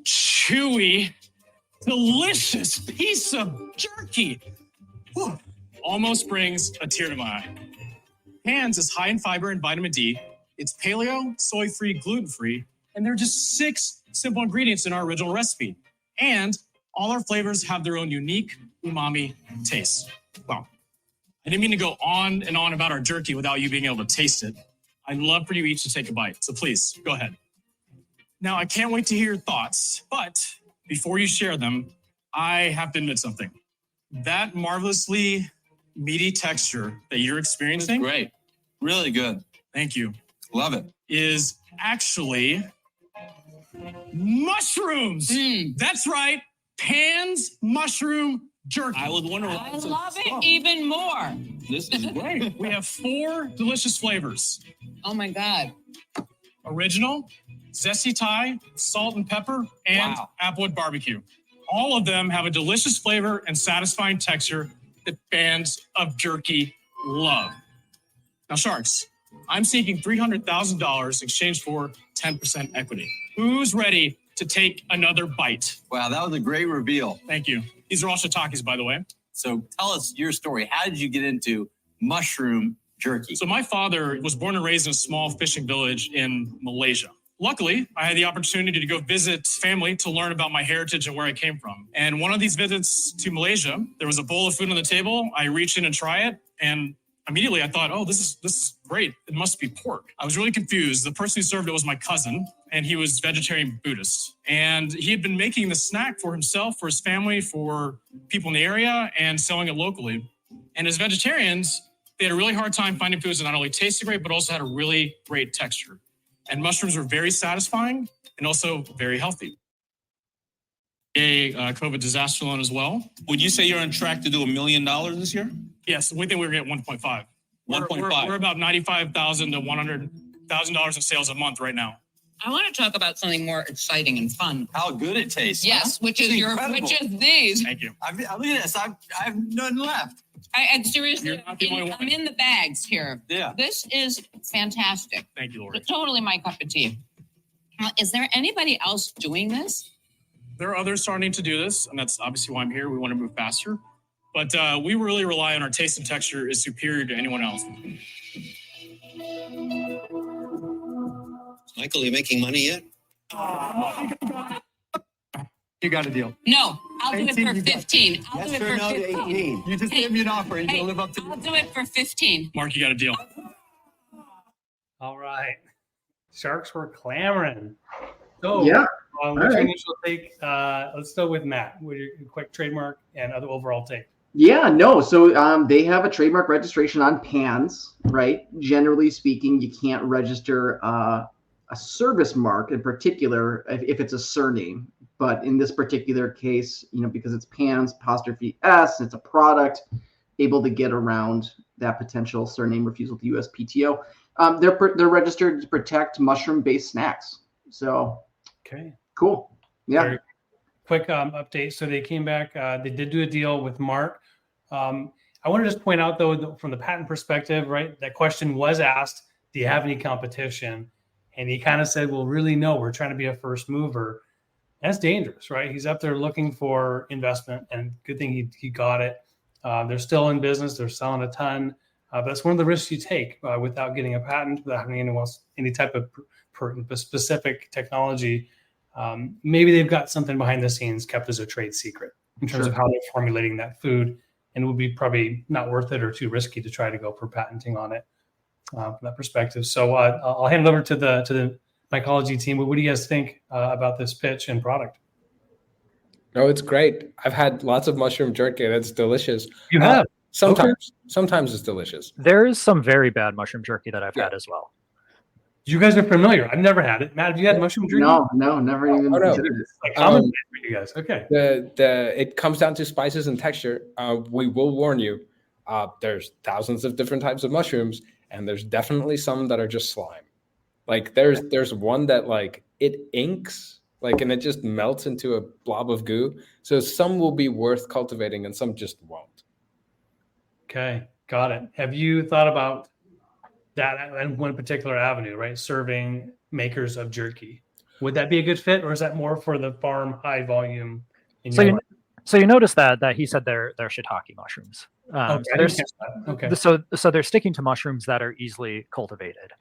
chewy, delicious piece of jerky. Whew. Almost brings a tear to my eye. Pans is high in fiber and vitamin D. It's paleo, soy-free, gluten-free, and there are just 6 simple ingredients in our original recipe. And all our flavors have their own unique umami taste. Wow. I didn't mean to go on and on about our jerky without you being able to taste it. I'd love for you each to take a bite, so please, go ahead. Now, I can't wait to hear your thoughts, but before you share them, I have to admit something. That marvelously meaty texture that you're experiencing, great, really good. Thank you. Love it. Is actually mushrooms. That's right, Pan's mushroom jerky. I was wondering. I love it even more. This is great. We have 4 delicious flavors. Oh my God. Original, zesty Thai, salt and pepper, and Wow. applewood barbecue. All of them have a delicious flavor and satisfying texture that fans of jerky love. Now, Sharks, I'm seeking $300,000 in exchange for 10% equity. Who's ready to take another bite? Wow, that was a great reveal. Thank you. These are all shiitakes, by the way. So tell us your story. How did you get into mushroom jerky? So my father was born and raised in a small fishing village in Malaysia. Luckily, I had the opportunity to go visit family to learn about my heritage and where I came from. And one of these visits to Malaysia, there was a bowl of food on the table. I reached in and try it, and immediately I thought, oh, this is great. It must be pork. I was really confused. The person who served it was my cousin, and he was vegetarian Buddhist. And he had been making the snack for himself, for his family, for people in the area, and selling it locally. And as vegetarians, they had a really hard time finding foods that not only tasted great, but also had a really great texture. And mushrooms were very satisfying and also very healthy. A COVID disaster loan as well. Would you say you're on track to do $1 million this year? Yes, we think we're going to get 1.5. 1.5. We're about $95,000 to $100,000 in sales a month right now. I want to talk about something more exciting and fun. How good it tastes. Yes, huh? which is these. Thank you. Look at this. I have none left. I seriously, You're not the only one. I'm in the bags here. Yeah. This is fantastic. Thank you, Lori. Totally my cup of tea. Is there anybody else doing this? There are others starting to do this, and that's obviously why I'm here. We want to move faster. But we really rely on our taste and texture is superior to anyone else. Michael, you making money yet? You got a deal. No, I'll do it 18 for you got. 15. I'll do Yes it or for no to 15. 18? You just gave me an offer. You Hey, gonna live up to I'll do it for 15. Mark, you got a deal. All right. Sharks were clamoring. So, Yeah. what's your initial take? Let's go with Matt. With your quick trademark and other overall take. Yeah, no. So they have a trademark registration on pans, right? Generally speaking, you can't register a service mark in particular if it's a surname. But in this particular case, because it's pans apostrophe S, it's a product, able to get around that potential surname refusal to USPTO. They're registered to protect mushroom-based snacks. So, Okay. cool. Yeah. Very quick update. So they came back. They did do a deal with Mark. I want to just point out, though, from the patent perspective, right, that question was asked, do you have any competition? And he kind of said, well, really, no, we're trying to be a first mover. That's dangerous, right? He's up there looking for investment, and good thing he got it. They're still in business. They're selling a ton. But that's one of the risks you take without getting a patent, without having any type of specific technology. Maybe they've got something behind the scenes kept as a trade secret in terms of how they're formulating that food. And it would be probably not worth it or too risky to try to go for patenting on it from that perspective. So I'll hand it over to the MuMycology team. What do you guys think about this pitch and product? No, it's great. I've had lots of mushroom jerky and it's delicious. You have? Sometimes it's delicious. There is some very bad mushroom jerky that I've had as well. You guys are familiar. I've never had it. Matt, have you had mushroom jerky? No, never even considered it. Like common for you guys. Okay. It comes down to spices and texture. We will warn you. There's thousands of different types of mushrooms, and there's definitely some that are just slime. Like there's one that like it inks, like, and it just melts into a blob of goo. So some will be worth cultivating, and some just won't. Okay, got it. Have you thought about that and one particular avenue, right? Serving makers of jerky. Would that be a good fit, or is that more for the farm high volume? So you notice that he said they're shiitake mushrooms. So they're sticking to mushrooms that are easily cultivated.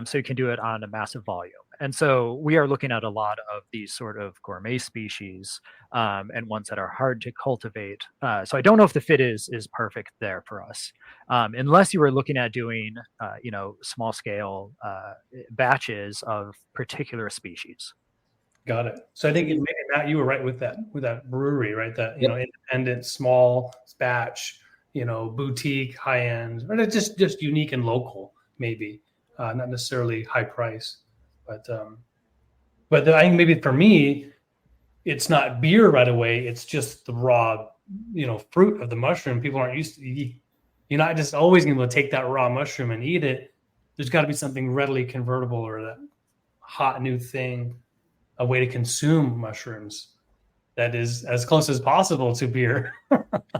So you can do it on a massive volume. And so we are looking at a lot of these sort of gourmet species and ones that are hard to cultivate. So I don't know if the fit is perfect there for us, unless you were looking at doing small scale batches of particular species. Got it. So I think maybe Matt, you were right with that brewery, right? That independent, small batch, boutique, high end, or just unique and local, maybe not necessarily high price, but I think maybe for me, it's not beer right away. It's just the raw, fruit of the mushroom. People aren't used to. You're not just always going to be able to take that raw mushroom and eat it. There's got to be something readily convertible or that hot new thing. A way to consume mushrooms that is as close as possible to beer.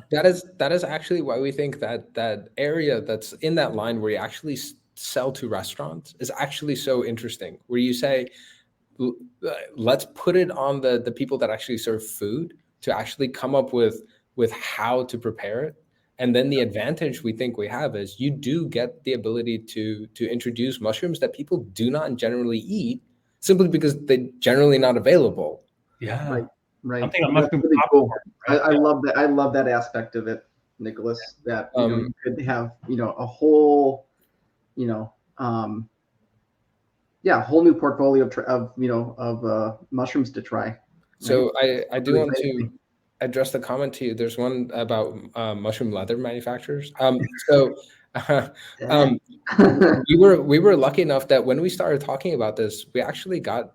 That is actually why we think that area that's in that line where you actually sell to restaurants is actually so interesting. Where you say, let's put it on the people that actually serve food to actually come up with how to prepare it. And then the advantage we think we have is you do get the ability to introduce mushrooms that people do not generally eat, simply because they're generally not available. Yeah, right. I'm thinking mushroom really popcorn. Cool. Right? I love that. I love that aspect of it, Nicholas. That you could have a whole whole new portfolio of mushrooms to try. So I do want to address the comment to you. There's one about mushroom leather manufacturers. We were lucky enough that when we started talking about this, we actually got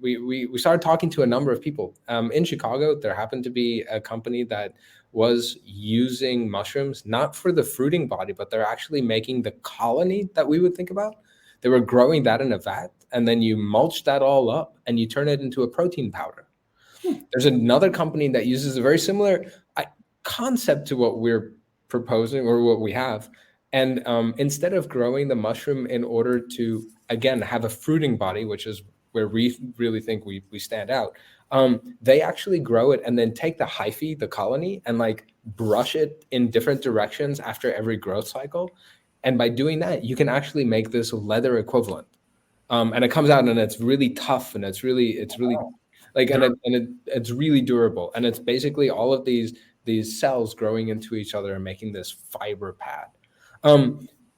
we started talking to a number of people in Chicago. There happened to be a company that was using mushrooms not for the fruiting body, but they're actually making the colony that we would think about. They were growing that in a vat, and then you mulch that all up and you turn it into a protein powder. There's another company that uses a very similar concept to what we're proposing or what we have. And instead of growing the mushroom in order to, again, have a fruiting body, which is where we really think we stand out, they actually grow it and then take the hyphae, the colony, and like brush it in different directions after every growth cycle. And by doing that, you can actually make this leather equivalent. And it comes out and it's really tough and it's really like, it's really durable. And it's basically all of these cells growing into each other and making this fiber pad.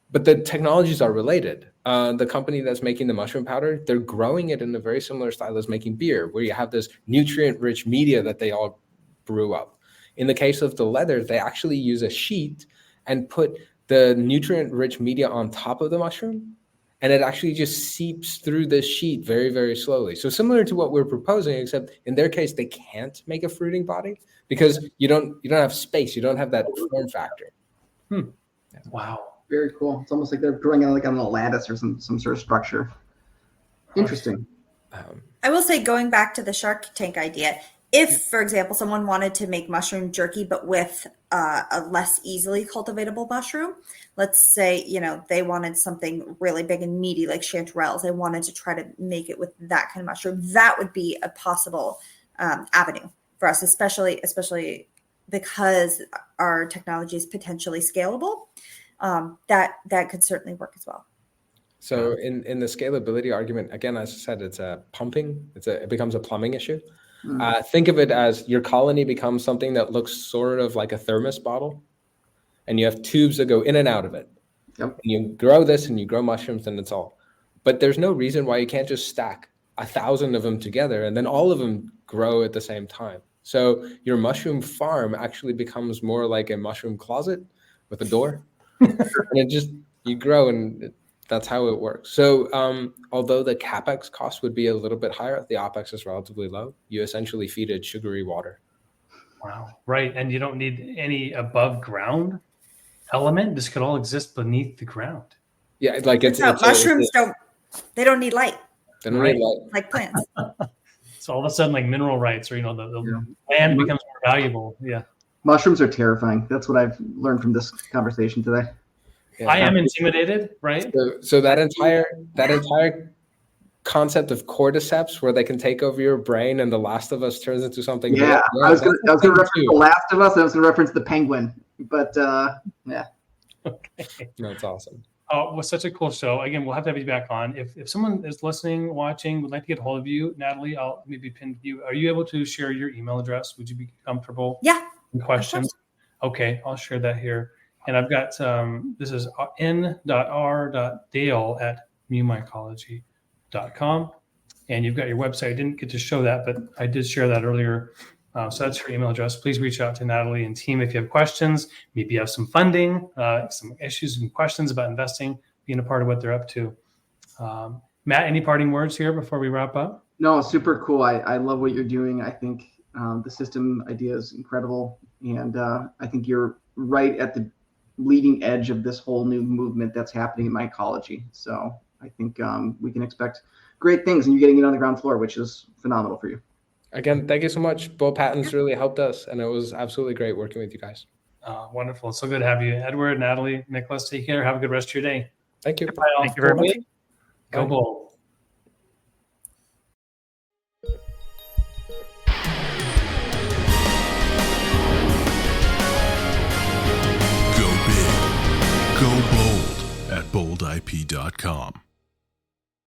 But the technologies are related. The company that's making the mushroom powder, they're growing it in a very similar style as making beer, where you have this nutrient-rich media that they all brew up. In the case of the leather, they actually use a sheet and put the nutrient-rich media on top of the mushroom, and it actually just seeps through this sheet very, very slowly. So similar to what we're proposing, except in their case, they can't make a fruiting body because you don't have space. You don't have that form factor. Wow. Very cool. It's almost like they're growing on a lattice or some sort of structure. Interesting. I will say, going back to the Shark Tank idea, if, for example, someone wanted to make mushroom jerky, but with a less easily cultivatable mushroom, let's say, they wanted something really big and meaty like chanterelles. They wanted to try to make it with that kind of mushroom. That would be a possible avenue for us, especially because our technology is potentially scalable. That could certainly work as well. So in the scalability argument, again, as I said, it's a pumping. It becomes a plumbing issue. Think of it as your colony becomes something that looks sort of like a thermos bottle, and you have tubes that go in and out of it. Yep. And you grow this and you grow mushrooms and it's all. But there's no reason why you can't just stack 1,000 of them together and then all of them grow at the same time. So your mushroom farm actually becomes more like a mushroom closet with a door, and it just you grow, and that's how it works. So although the capex cost would be a little bit higher, the opex is relatively low. You essentially feed it sugary water. Wow. Right. And you don't need any above ground element. This could all exist beneath the ground. Yeah, like mushrooms they don't need light. They don't need light. Like plants. So all of a sudden, like mineral rights, or the land becomes more valuable. Yeah. Mushrooms are terrifying. That's what I've learned from this conversation today. Yeah. I am intimidated, right? So that entire concept of cordyceps, where they can take over your brain, and The Last of Us turns into something. Yeah, I was going to reference The Last of Us. I was going to reference the penguin, but yeah. Okay. No, it's awesome. Oh, it was such a cool show. Again, we'll have to have you back on. If someone is listening, watching, would like to get a hold of you, Natalie, I'll maybe pin you. Are you able to share your email address? Would you be comfortable? Yeah. Questions? Okay, I'll share that here. And I've got this is n.r.dale@MuMycology.com. And you've got your website. I didn't get to show that, but I did share that earlier. So that's your email address. Please reach out to Natalie and team if you have questions. Maybe you have some funding, some issues and questions about investing, being a part of what they're up to. Matt, any parting words here before we wrap up? No, super cool. I love what you're doing. I think the system idea is incredible. And I think you're right at the leading edge of this whole new movement that's happening in mycology. So I think we can expect great things, and you're getting it on the ground floor, which is phenomenal for you. Again, thank you so much. Both patents really helped us, and it was absolutely great working with you guys. Wonderful. So good to have you. Edward, Natalie, Nicholas, take care. Have a good rest of your day. Thank you. Thank you very much. Go Bold. Go big. Go bold at boldip.com.